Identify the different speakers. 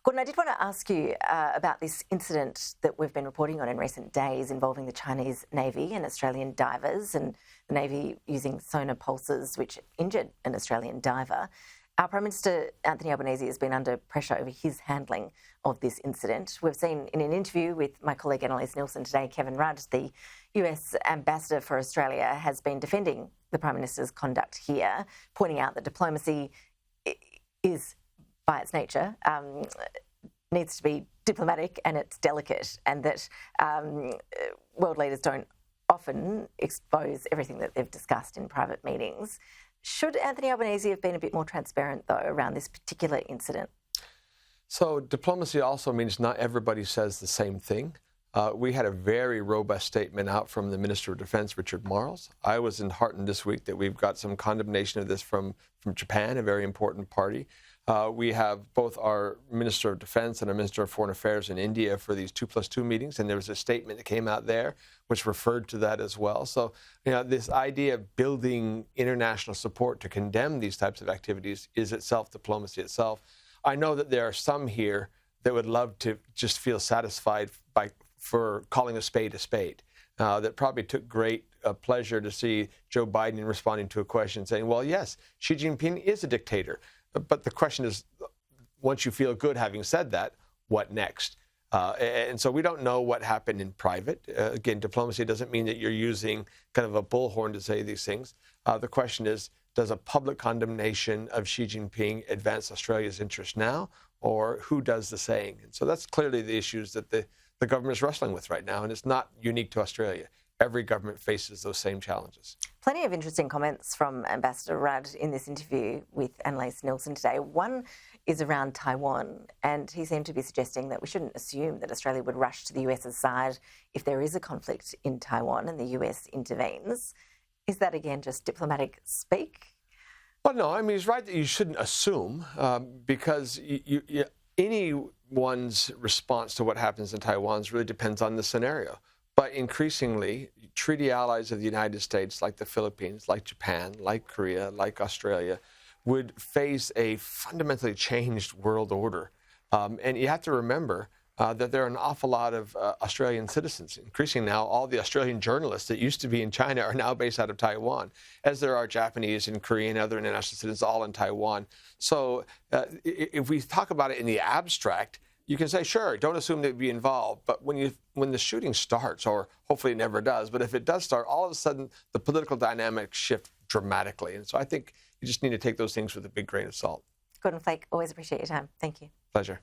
Speaker 1: Gordon, I did want to ask you about this incident that we've been reporting on in recent days involving the Chinese Navy and Australian divers, and the Navy using sonar pulses which injured an Australian diver. Our Prime Minister, Anthony Albanese, has been under pressure over his handling of this incident. We've seen in an interview with my colleague Annalise Nielsen today, Kevin Rudd, the US Ambassador for Australia, has been defending the Prime Minister's conduct here, pointing out that diplomacy is, by its nature, needs to be diplomatic and it's delicate, and that world leaders don't often expose everything that they've discussed in private meetings. Should Anthony Albanese have been a bit more transparent, though, around this particular incident?
Speaker 2: So diplomacy also means not everybody says the same thing. We had a very robust statement out from the Minister of Defense, Richard Marles. I was heartened this week that we've got some condemnation of this from Japan, a very important party. We have both our Minister of Defense and our Minister of Foreign Affairs in India for these 2+2 meetings, and there was a statement that came out there which referred to that as well. So, this idea of building international support to condemn these types of activities is itself diplomacy itself. I know that there are some here that would love to just feel satisfied for calling a spade, that probably took great pleasure to see Joe Biden responding to a question saying, well, yes, Xi Jinping is a dictator. But the question is, once you feel good having said that, what next? And so we don't know what happened in private. Again, diplomacy doesn't mean that you're using kind of a bullhorn to say these things. The question is, does a public condemnation of Xi Jinping advance Australia's interest now, or who does the saying? And so that's clearly the issues that the government is wrestling with right now, and it's not unique to Australia. Every government faces those same challenges.
Speaker 1: Plenty of interesting comments from Ambassador Rudd in this interview with Annalise Nielsen today. One is around Taiwan, and he seemed to be suggesting that we shouldn't assume that Australia would rush to the US's side if there is a conflict in Taiwan and the US intervenes. Is that, again, just diplomatic speak?
Speaker 2: Well, no, I mean, he's right that you shouldn't assume, because anyone's response to what happens in Taiwan really depends on the scenario. But increasingly, treaty allies of the United States, like the Philippines, like Japan, like Korea, like Australia, would face a fundamentally changed world order. And you have to remember that there are an awful lot of Australian citizens. Increasingly now, all the Australian journalists that used to be in China are now based out of Taiwan, as there are Japanese and Korean and other international citizens all in Taiwan. So if we talk about it in the abstract, you can say, sure, don't assume they'd be involved. But when the shooting starts, or hopefully it never does, but if it does start, all of a sudden the political dynamics shift dramatically. And so I think you just need to take those things with a big grain of salt.
Speaker 1: Gordon Flake, always appreciate your time. Thank you.
Speaker 2: Pleasure.